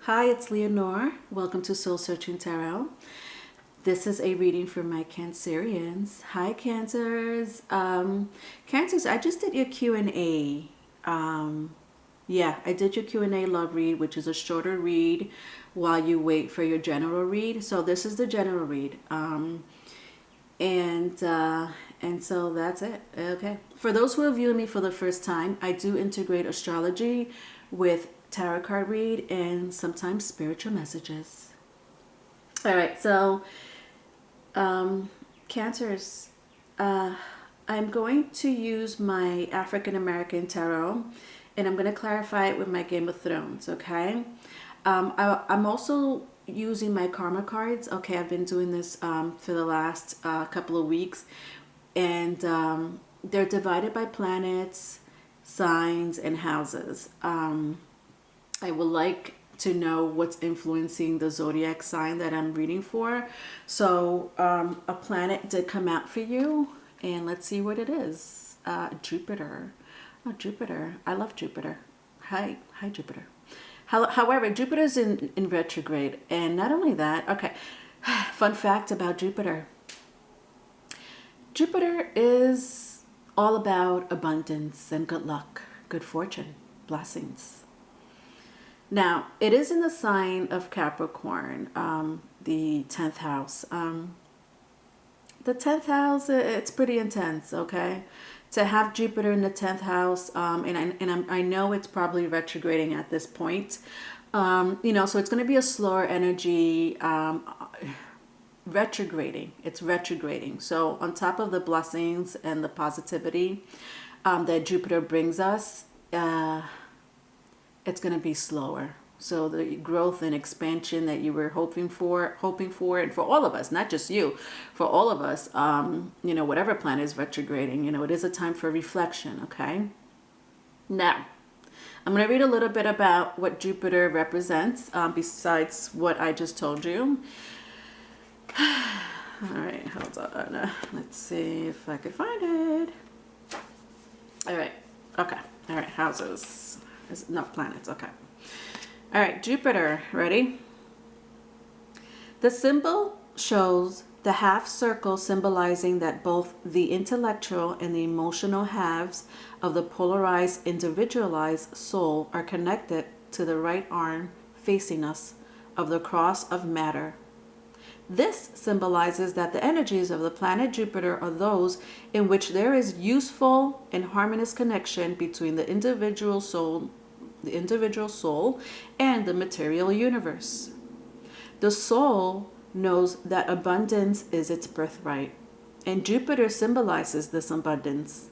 Hi, it's Leonore. Welcome to Soul Searching Tarot. This is a reading for my Cancerians. Hi, Cancers. Cancers, I just did your Q&A. Yeah, I did your Q&A love read, which is a shorter read while you wait for your general read. So this is the general read. And so that's it. Okay. For those who are viewing me for the first time, I do integrate astrology with tarot card read and sometimes spiritual messages. All right. So, Cancers, I'm going to use my African American tarot, and I'm going to clarify it with my Game of Thrones. Okay. I'm also using my karma cards. Okay, I've been doing this for the last couple of weeks, and they're divided by planets, signs, and houses. I would like to know what's influencing the zodiac sign that I'm reading for. So a planet did come out for you, and let's see what it is. Jupiter. Oh, Jupiter. I love Jupiter. Hi Jupiter. However, Jupiter's in retrograde, and not only that, okay, fun fact about Jupiter. Jupiter is all about abundance and good luck, good fortune, blessings. Now, it is in the sign of Capricorn, the 10th house. The 10th house, it's pretty intense, okay? To have Jupiter in the 10th house, I know it's probably retrograding at this point. So it's going to be a slower energy, retrograding. It's retrograding. So on top of the blessings and the positivity that Jupiter brings us, it's going to be slower. So the growth and expansion that you were hoping for, and for all of us, not just you, for all of us, whatever planet is retrograding, it is a time for reflection, okay? Now, I'm going to read a little bit about what Jupiter represents, besides what I just told you. All right, hold on. Let's see if I can find it. All right, okay. All right, houses. Not planets, okay. All right, Jupiter, ready? The symbol shows the half circle symbolizing that both the intellectual and the emotional halves of the polarized, individualized soul are connected to the right arm facing us of the cross of matter. This symbolizes that the energies of the planet Jupiter are those in which there is useful and harmonious connection between the individual soul and the material universe. The soul knows that abundance is its birthright, and Jupiter symbolizes this abundance.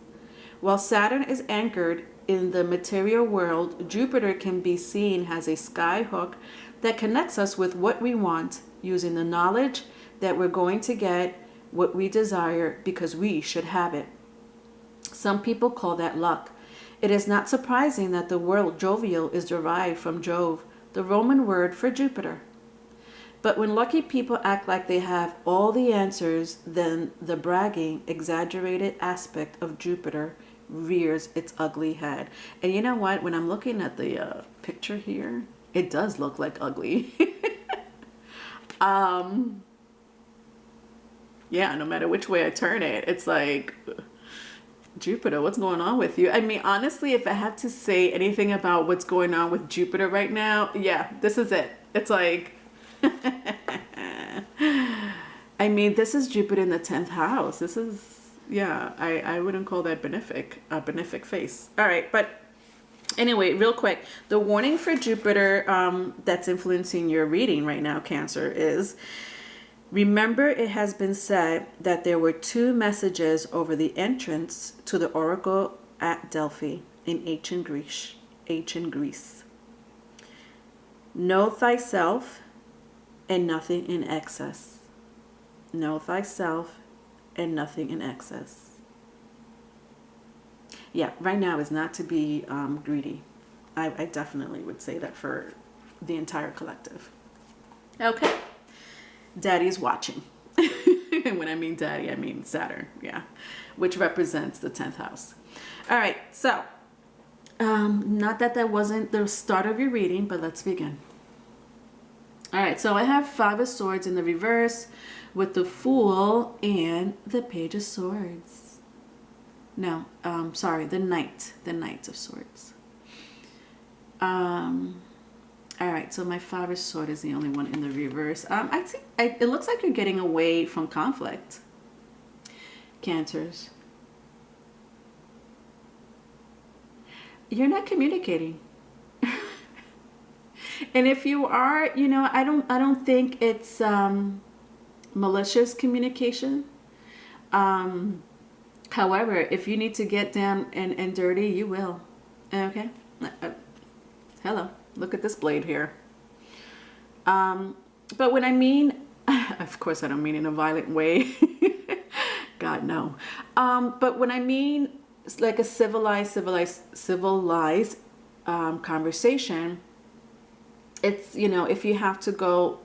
While Saturn is anchored in the material world, Jupiter can be seen as a sky hook that connects us with what we want, using the knowledge that we're going to get what we desire because we should have it. Some people call that luck. It is not surprising that the word jovial is derived from Jove, the Roman word for Jupiter. But when lucky people act like they have all the answers, then the bragging, exaggerated aspect of Jupiter rears its ugly head. And you know what? When I'm looking at the picture here, it does look like ugly. Yeah, no matter which way I turn it, it's like, Jupiter, what's going on with you? I mean, honestly, if I have to say anything about what's going on with Jupiter right now, yeah, this is it. It's like, I mean, this is Jupiter in the 10th house. This is, yeah, I wouldn't call that benefic face. All right, but anyway, real quick, the warning for Jupiter that's influencing your reading right now, Cancer, is remember it has been said that there were two messages over the entrance to the oracle at Delphi in ancient Greece. Know thyself and nothing in excess. Know thyself and nothing in excess. Yeah, right now is not to be greedy. I definitely would say that for the entire collective. Okay. Daddy's watching. And when I mean daddy, I mean Saturn, yeah, which represents the 10th house. All right, so not that wasn't the start of your reading, but let's begin. All right, so I have Five of Swords in the reverse with the Fool and the Page of Swords. No, sorry, the Knight of Swords. All right, so my Five of Swords is the only one in the reverse. I think it looks like you're getting away from conflict, Cancers. You're not communicating. And if you are, you know, I don't think it's malicious communication. However, if you need to get down and dirty, you will. Okay. Hello. Look at this blade here. But when I mean, of course, I don't mean in a violent way. God, no. But when I mean it's like a civilized conversation, it's, you know, if you have to go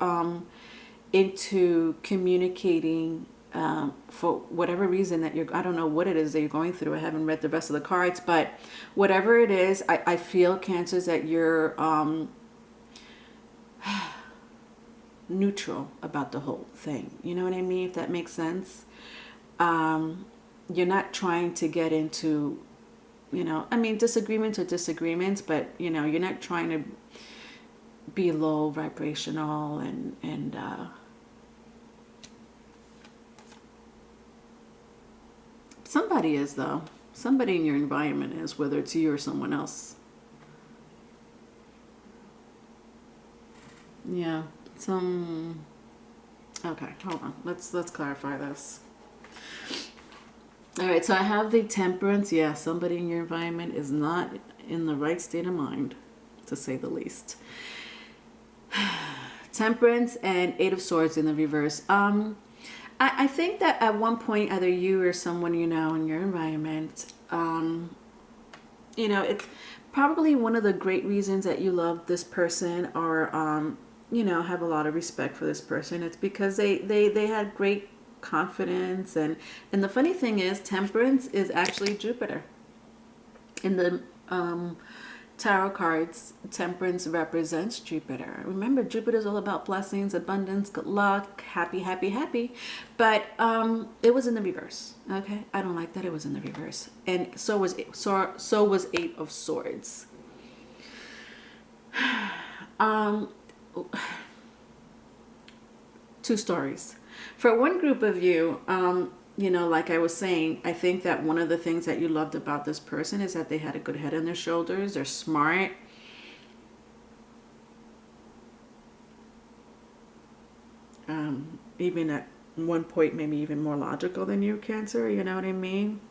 into communicating for whatever reason that I don't know what it is that you're going through. I haven't read the rest of the cards, but whatever it is, I feel, Cancers, that you're neutral about the whole thing. You know what I mean? If that makes sense. You're not trying to get into, you know, I mean, disagreements are disagreements, but, you know, you're not trying to be low vibrational and somebody is, though. Somebody in your environment is, whether it's you or someone else. Yeah. Okay, hold on. Let's clarify this. All right, so I have the Temperance. Yeah, somebody in your environment is not in the right state of mind, to say the least. Temperance and Eight of Swords in the reverse. I think that at one point, either you or someone you know in your environment, you know, it's probably one of the great reasons that you love this person, or you know, have a lot of respect for this person. It's because they had great confidence, and the funny thing is, Temperance is actually Jupiter. In the tarot cards, Temperance represents Jupiter. Remember, Jupiter is all about blessings, abundance, good luck, happy, happy, happy. But it was in the reverse. Okay, I don't like that it was in the reverse, and so was Eight of Swords. Two stories. For one group of you, you know, like I was saying, I think that one of the things that you loved about this person is that they had a good head on their shoulders. They're smart. Even at one point, maybe even more logical than you, Cancer. You know what I mean?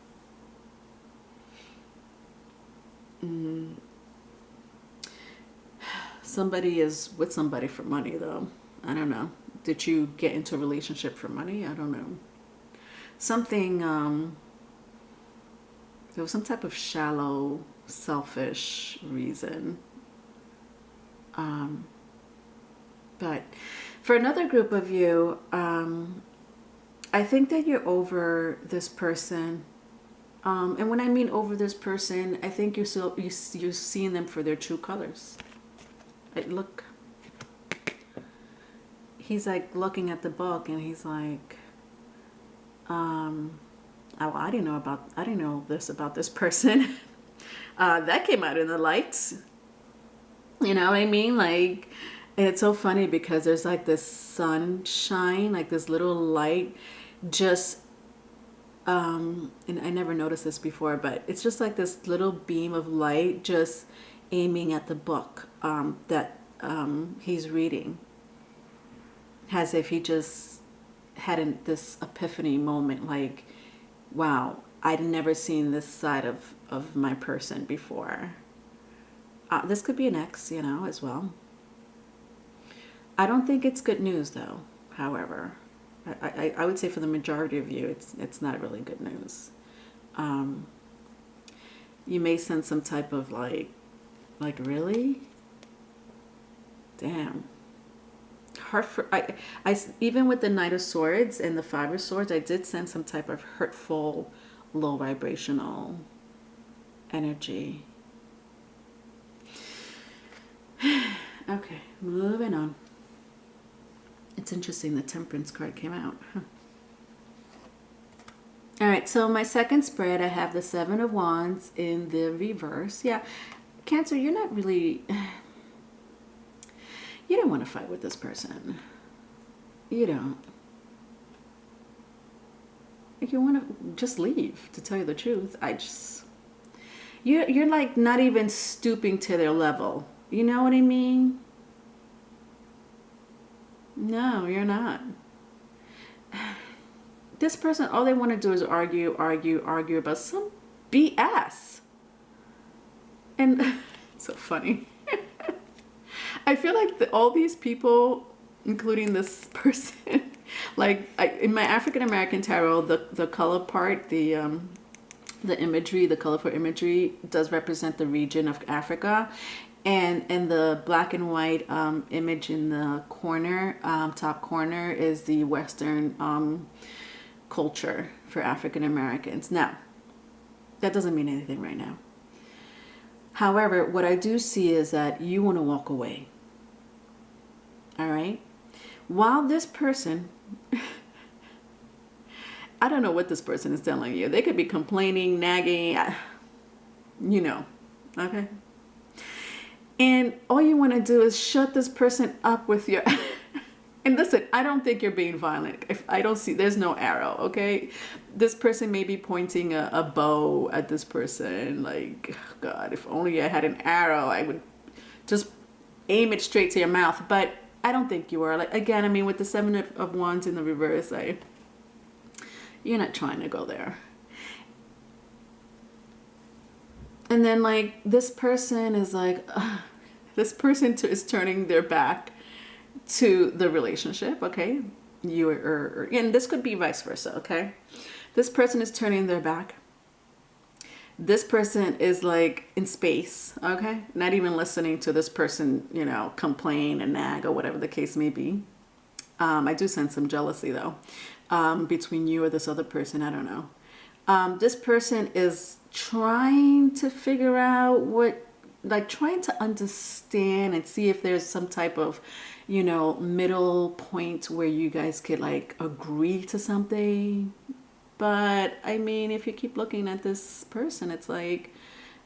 Somebody is with somebody for money, though. I don't know. Did you get into a relationship for money? I don't know. Something, there was some type of shallow, selfish reason. But for another group of you, I think that you're over this person. And when I mean over this person, I think you're seeing them for their true colors. Look. He's like looking at the book and he's like, oh, I didn't know this about this person. That came out in the lights. You know what I mean? Like, it's so funny because there's like this sunshine, like this little light just, and I never noticed this before, but it's just like this little beam of light just aiming at the book that he's reading. As if he just had this epiphany moment, like, wow, I'd never seen this side of my person before. This could be an ex, you know, as well. I don't think it's good news, though, however. I would say for the majority of you, it's not really good news. You may sense some type of like really? Damn. I even with the Knight of Swords and the Five of Swords, I did sense some type of hurtful, low vibrational energy. Okay, moving on. It's interesting the Temperance card came out. Huh. All right, so my second spread, I have the Seven of Wands in the reverse. Yeah, Cancer, you're not really... You don't want to fight with this person. You don't. You want to just leave, to tell you the truth. You're like not even stooping to their level. You know what I mean? No, you're not. This person, all they want to do is argue about some BS. And it's so funny. I feel like all these people, including this person, like in my African American tarot, the color part, the imagery, the colorful imagery does represent the region of Africa. And the black and white image in the corner, top corner, is the Western culture for African Americans. Now, that doesn't mean anything right now. However, what I do see is that you want to walk away. All right? While this person, I don't know what this person is telling you. They could be complaining, nagging, you know, okay? And all you want to do is shut this person up with your... And listen, I don't think you're being violent. If I don't see, there's no arrow, okay? This person may be pointing a bow at this person. Like, God, if only I had an arrow, I would just aim it straight to your mouth. But I don't think you are. Like, again, I mean, with the Seven of Wands in the reverse, you're not trying to go there. And then, like, this person is like, this person is turning their back to the relationship, okay? And this could be vice versa, okay? This person is turning their back. This person is like in space, okay? Not even listening to this person, you know, complain and nag or whatever the case may be. I do sense some jealousy though, between you or this other person, I don't know. This person is trying to figure out trying to understand and see if there's some type of, you know, middle point where you guys could like agree to something. But I mean, if you keep looking at this person, it's like,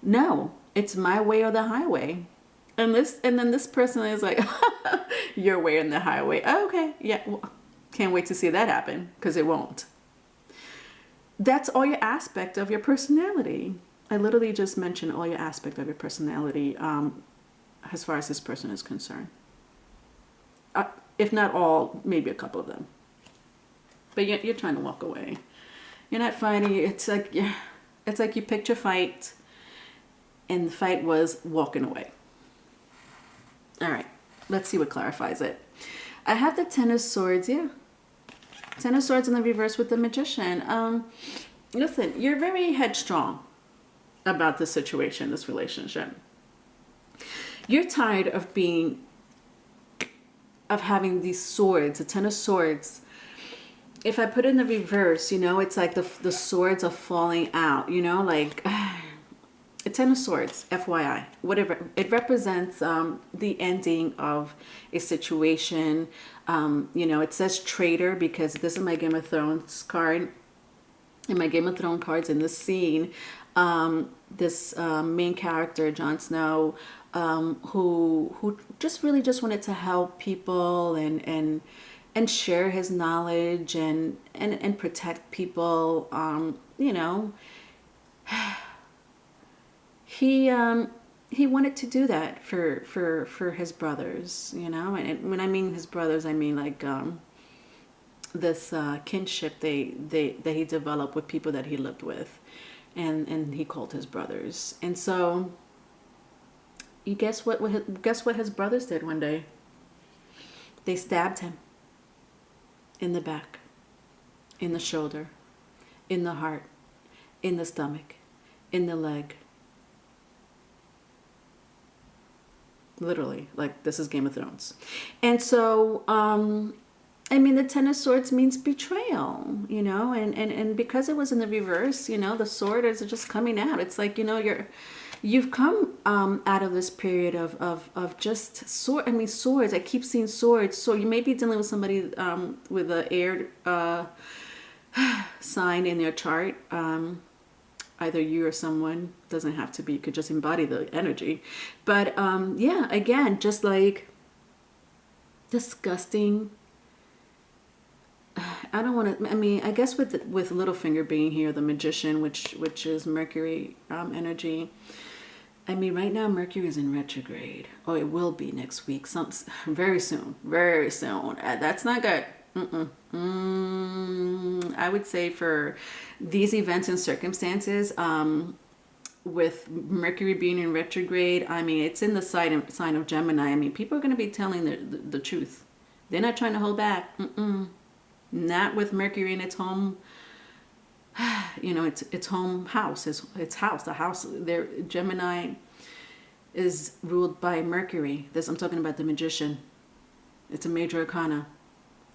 no, it's my way or the highway. And then this person is like, your way and the highway. Oh, okay, yeah, well, can't wait to see that happen, because it won't. That's all your aspect of your personality. I literally just mentioned all your aspect of your personality as far as this person is concerned. If not all, maybe a couple of them. But you're trying to walk away. You're not fighting. It's like you picked your fight, and the fight was walking away. All right, let's see what clarifies it. I have the Ten of Swords, yeah. Ten of Swords in the reverse with the Magician. Listen, you're very headstrong about this situation, this relationship. You're tired of having these swords, the Ten of Swords. If I put it in the reverse, you know, it's like the swords are falling out, you know, like a Ten of Swords, FYI, whatever. It represents the ending of a situation. You know, it says traitor because this is my Game of Thrones card. In my Game of Thrones cards in this scene, this main character, Jon Snow, who just really just wanted to help people and share his knowledge and protect people. You know, he wanted to do that for his brothers, you know. And when I mean his brothers, I mean like this kinship that he developed with people that he lived with, and he called his brothers. And so you guess what his brothers did one day? They stabbed him in the back, in the shoulder, in the heart, in the stomach, in the leg. Literally, like, this is Game of Thrones. And so I mean, the Ten of Swords means betrayal, you know, and because it was in the reverse, you know, the sword is just coming out. It's like, you know, You've come out of this period of just swords. I keep seeing swords. So you may be dealing with somebody with an air sign in their chart. Either you or someone, doesn't have to be, you could just embody the energy. But yeah, again, just like disgusting. I don't want to, I mean, I guess with Littlefinger being here, the magician, which is Mercury energy. I mean, right now Mercury is in retrograde. Oh, it will be next week. Very soon. Very soon. That's not good. I would say for these events and circumstances, with Mercury being in retrograde, I mean, it's in the sign of Gemini. I mean, people are going to be telling the truth. They're not trying to hold back. Not with Mercury in its home. You know, its home house, its house, the house there. Gemini is ruled by Mercury. I'm talking about the magician. It's a major arcana.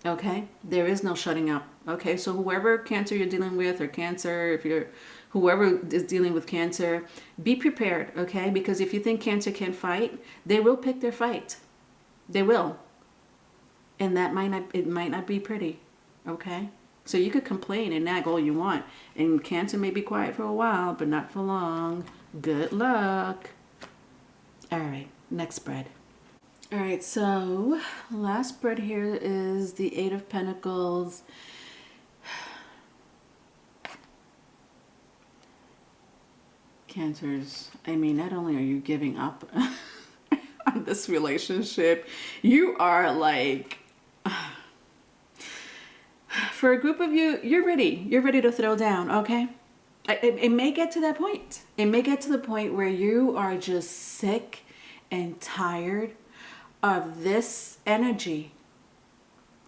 Okay, there is no shutting up. Okay, so whoever Cancer you're dealing with, or Cancer, whoever is dealing with Cancer, be prepared. Okay, because if you think Cancer can't fight, they will pick their fight. They will, and it might not be pretty. Okay. So you could complain and nag all you want. And Cancer may be quiet for a while, but not for long. Good luck. All right, next spread. All right, so last spread here is the Eight of Pentacles. Cancers, I mean, not only are you giving up on this relationship, you are like... For a group of you, you're ready to throw down. Okay, it may get to that point. It may get to the point where you are just sick and tired of this energy.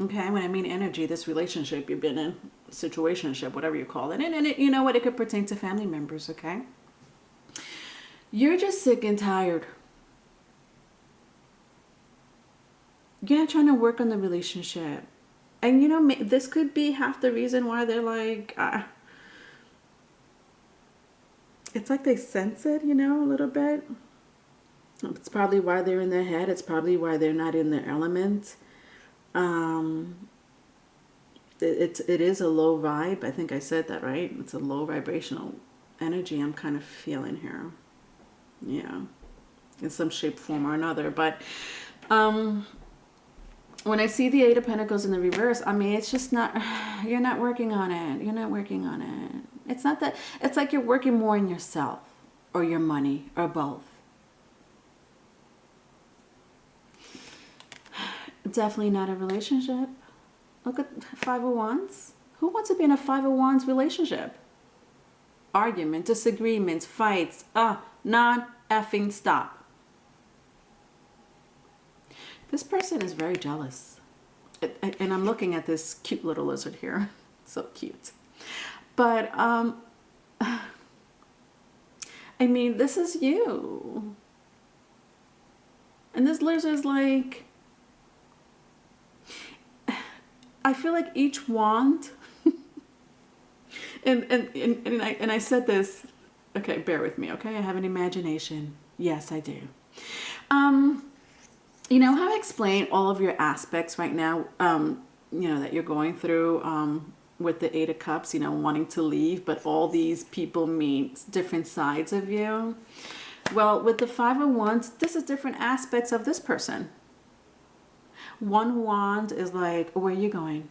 Okay, when I mean energy, this relationship you've been in, situationship, whatever you call it, and you know what, it could pertain to family members. Okay, you're just sick and tired. You're not trying to work on the relationship. And, you know, this could be half the reason why they're like, it's like they sense it, you know, a little bit. It's probably why they're in their head. It's probably why they're not in their element. It is a low vibe. I think I said that, right? It's a low vibrational energy I'm kind of feeling here. Yeah. In some shape, form, or another. But, when I see the Eight of Pentacles in the reverse, I mean, it's just not, you're not working on it. You're not working on it. It's not that, it's like you're working more on yourself or your money or both. Definitely not a relationship. Look at Five of Wands. Who wants to be in a Five of Wands relationship? Argument, disagreements, fights, non-effing stop. This person is very jealous. And I'm looking at this cute little lizard here. So cute. But, I mean, this is you. And this lizard is like... I feel like each wand... and I said this... Okay, bear with me, okay? I have an imagination. Yes, I do. You know how I explain all of your aspects right now, you know, that you're going through with the Eight of Cups, you know, wanting to leave, but all these people mean different sides of you. Well, with the Five of Wands, this is different aspects of this person. One wand is like, where are you going?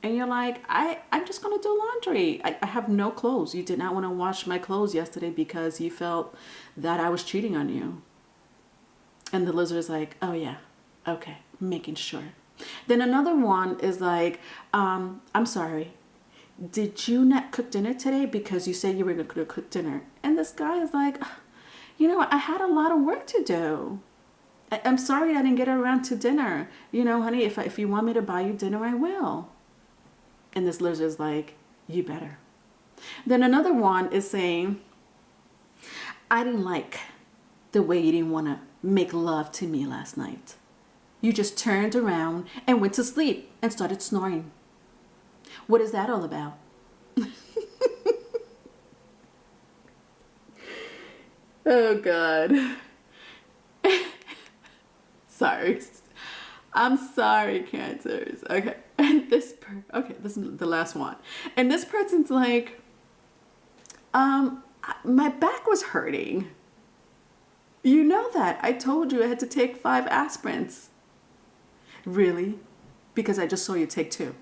And you're like, I'm just going to do laundry. I have no clothes. You did not want to wash my clothes yesterday because you felt that I was cheating on you. And the lizard is like, oh yeah, okay, making sure. Then another one is like, I'm sorry, did you not cook dinner today because you said you were going to cook dinner? And this guy is like, you know, I had a lot of work to do. I'm sorry I didn't get around to dinner. You know, honey, if you want me to buy you dinner, I will. And this lizard is like, you better. Then another one is saying, I didn't like the way you didn't want to make love to me last night. You just turned around and went to sleep and started snoring. What is that all about? Oh God. Sorry. I'm sorry, Cancers. Okay. And okay, this is the last one. And this person's like, my back was hurting. You know that. I told you I had to take 5 aspirins. Really? Because I just saw you take 2.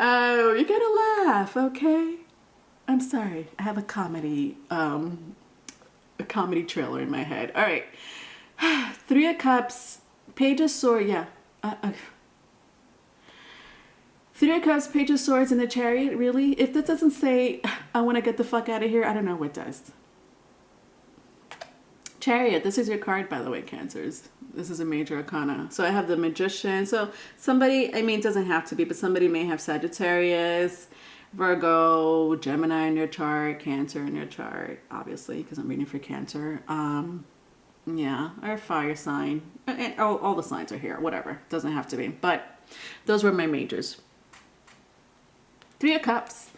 Oh, you gotta laugh, okay? I'm sorry. I have a comedy trailer in my head. All right. 3 of Cups, Page of Swords, yeah. 3 of Cups, Page of Swords, and the Chariot, really? If this doesn't say, I want to get the fuck out of here, I don't know what does. Chariot, this is your card, by the way, Cancers. This is a major arcana. So I have the Magician. So somebody, I mean, it doesn't have to be, but somebody may have Sagittarius, Virgo, Gemini in your chart, Cancer in your chart, obviously, because I'm reading for Cancer. Yeah, or fire sign. And all the signs are here, whatever. Doesn't have to be. But those were my majors. 3 of Cups.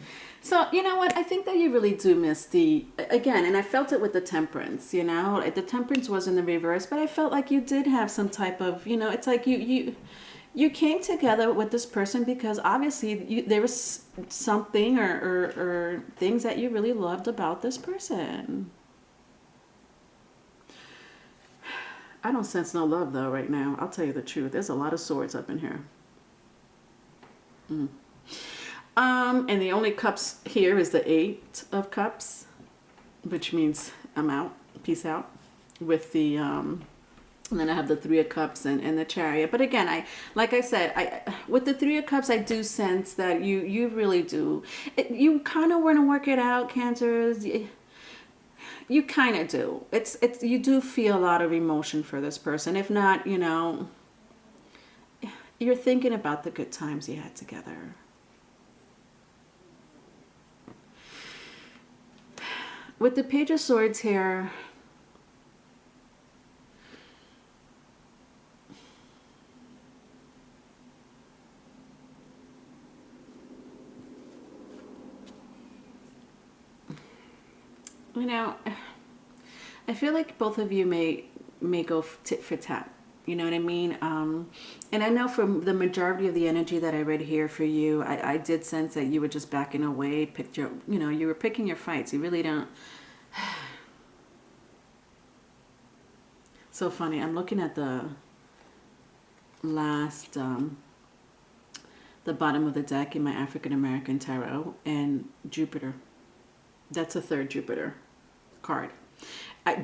So, you know what? I think that you really do miss again, and I felt it with the Temperance, you know? The Temperance was in the reverse, but I felt like you did have some type of, you know, it's like you came together with this person because obviously there was something or things that you really loved about this person. I don't sense no love though right now. I'll tell you the truth. There's a lot of swords up in here. And the only cups here is the 8 of Cups, which means I'm out, peace out, with the, and then I have the 3 of Cups and the Chariot. But again, like I said, with the 3 of Cups, I do sense that you really do. You kind of want to work it out, Cancers. You kind of do. You do feel a lot of emotion for this person. If not, you know, you're thinking about the good times you had together. With the Page of Swords here, you know, I feel like both of you may go tit for tat. You know what I mean? And I know from the majority of the energy that I read here for you, I did sense that you were just backing away, you were picking your fights. You really don't. So funny. I'm looking at the last, the bottom of the deck in my African American tarot, and Jupiter. That's a 3rd Jupiter card.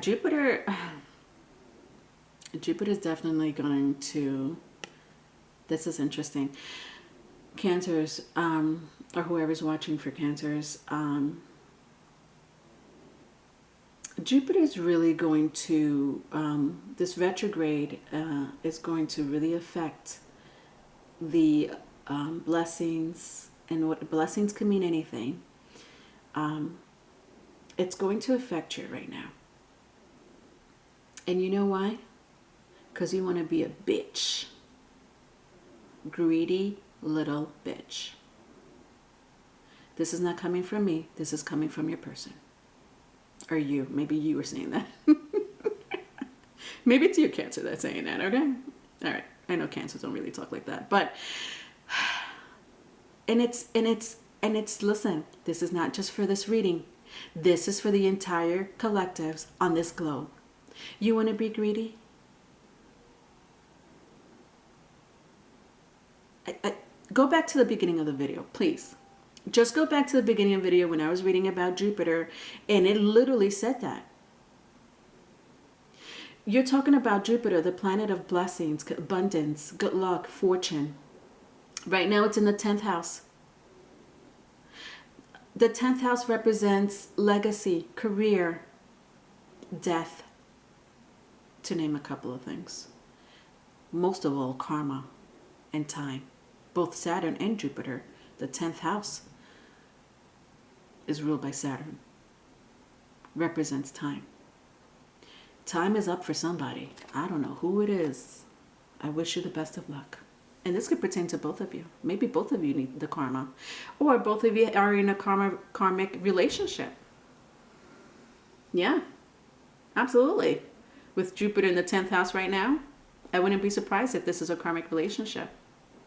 Jupiter is definitely going to, this is interesting. Cancers, or whoever's watching for Cancers, Jupiter is really going to, this retrograde is going to really affect the blessings, and what blessings can mean anything. It's going to affect you right now. And you know why? Because you want to be a bitch. Greedy little bitch. This is not coming from me. This is coming from your person. Or you. Maybe you were saying that. Maybe it's your Cancer that's saying that, okay? All right. I know Cancers don't really talk like that. But, and it's, listen, this is not just for this reading. This is for the entire collectives on this globe. You want to be greedy? Go back to the beginning of the video, please. Just go back to the beginning of the video when I was reading about Jupiter, and it literally said that. You're talking about Jupiter, the planet of blessings, abundance, good luck, fortune. Right now it's in the 10th house. The 10th house represents legacy, career, death, to name a couple of things. Most of all, karma and time. Both Saturn and Jupiter, the 10th house, is ruled by Saturn. Represents time. Time is up for somebody. I don't know who it is. I wish you the best of luck. And this could pertain to both of you. Maybe both of you need the karma. Or both of you are in a karmic relationship. Yeah, absolutely. With Jupiter in the 10th house right now, I wouldn't be surprised if this is a karmic relationship.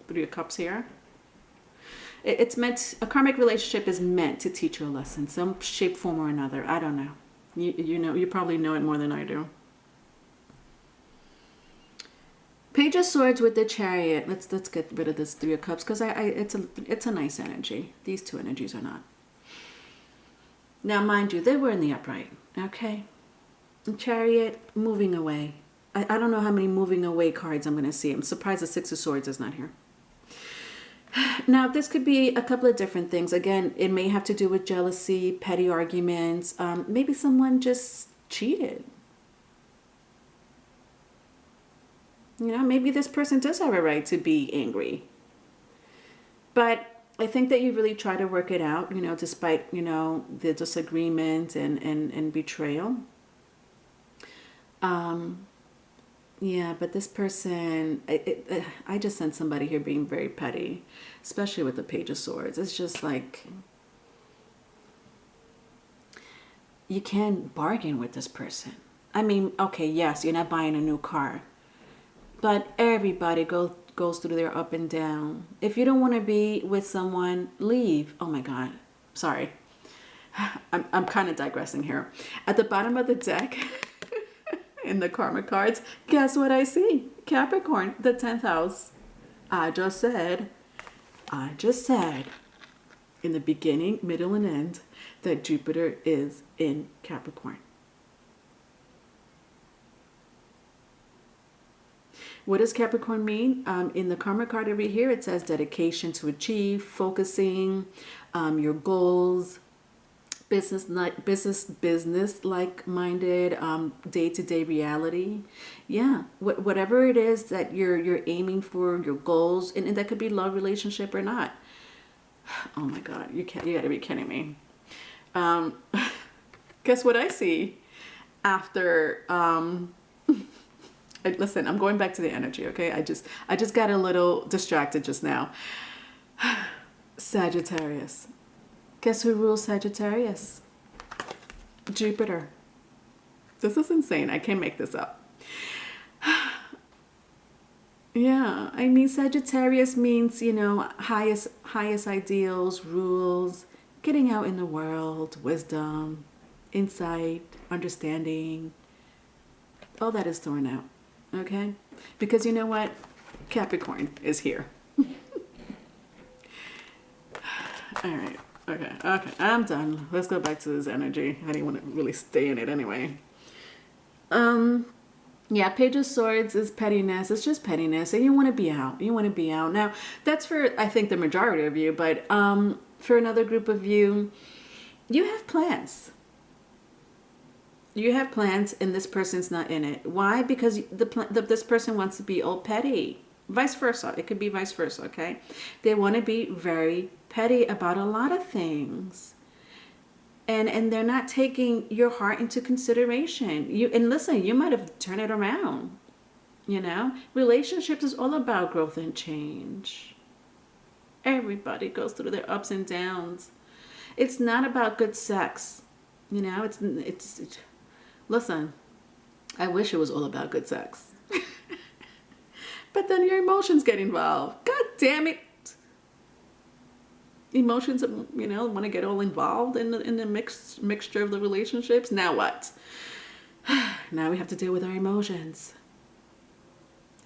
3 of Cups here. It's meant, a karmic relationship is meant to teach you a lesson, some shape, form, or another. I don't know. You know, you probably know it more than I do. Page of Swords with the Chariot. Let's get rid of this 3 of Cups because it's a nice energy. These two energies are not. Now, mind you, they were in the upright. Okay. The Chariot moving away. I don't know how many moving away cards I'm going to see. I'm surprised the 6 of Swords is not here. Now, this could be a couple of different things. Again, it may have to do with jealousy, petty arguments. Maybe someone just cheated. You know, maybe this person does have a right to be angry. But I think that you really try to work it out, you know, despite, you know, the disagreement and betrayal. Yeah, but this person, I just sense somebody here being very petty, especially with the Page of Swords. It's just like, you can't bargain with this person. I mean, okay, yes, you're not buying a new car, but everybody goes through their up and down. If you don't want to be with someone, leave. Oh my God, sorry. I'm kind of digressing here. At the bottom of the deck, in the karma cards, guess what I see? Capricorn, the 10th house. I just said in the beginning, middle, and end that Jupiter is in Capricorn. What does Capricorn mean? In the karma card over here, it says dedication to achieve, focusing, your goals, business like minded, day-to-day reality. Yeah, whatever it is that you're aiming for, your goals, and that could be love, relationship, or not. Oh my God, you gotta be kidding me. Guess what I see after listen, I'm going back to the energy, okay? I just got a little distracted just now. Sagittarius. Guess who rules Sagittarius? Jupiter. This is insane. I can't make this up. Yeah, I mean, Sagittarius means, you know, highest ideals, rules, getting out in the world, wisdom, insight, understanding. All that is thrown out, okay? Because you know what? Capricorn is here. All right. Okay, I'm done. Let's go back to this energy. I didn't want to really stay in it anyway. Yeah, Page of Swords is pettiness. It's just pettiness, and you want to be out. You want to be out. Now, that's for, I think, the majority of you, but for another group of you, you have plans. You have plans, and this person's not in it. Why? Because this person wants to be all petty. Vice versa. It could be vice versa, okay? They want to be very petty about a lot of things. And they're not taking your heart into consideration. And listen, you might have turned it around. You know? Relationships is all about growth and change. Everybody goes through their ups and downs. It's not about good sex. You know, it's listen, I wish it was all about good sex. But then your emotions get involved. God damn it. Emotions, you know, want to get all involved in the mixture of the relationships. Now what? Now we have to deal with our emotions.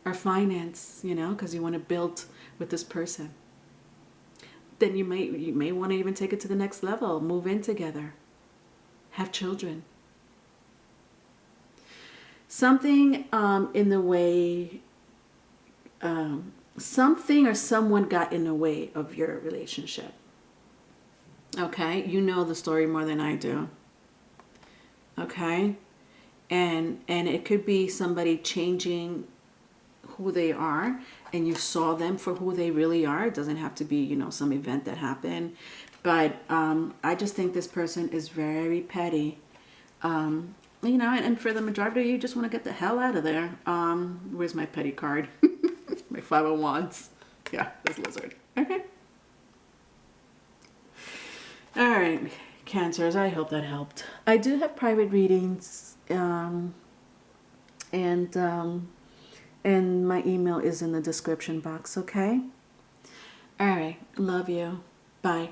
Our finance, you know, because you want to build with this person. Then you may want to even take it to the next level. Move in together. Have children. Something in the way... something or someone got in the way of your relationship. Okay, you know the story more than I do. Okay, and it could be somebody changing who they are, and you saw them for who they really are. It doesn't have to be, you know, some event that happened, but I just think this person is very petty. You know, and for the majority of you, just want to get the hell out of there. Where's my petty card? My 5 of Wands. Yeah, this lizard. Okay. All right, Cancers, I hope that helped. I do have private readings, and my email is in the description box, okay? All right, love you. Bye.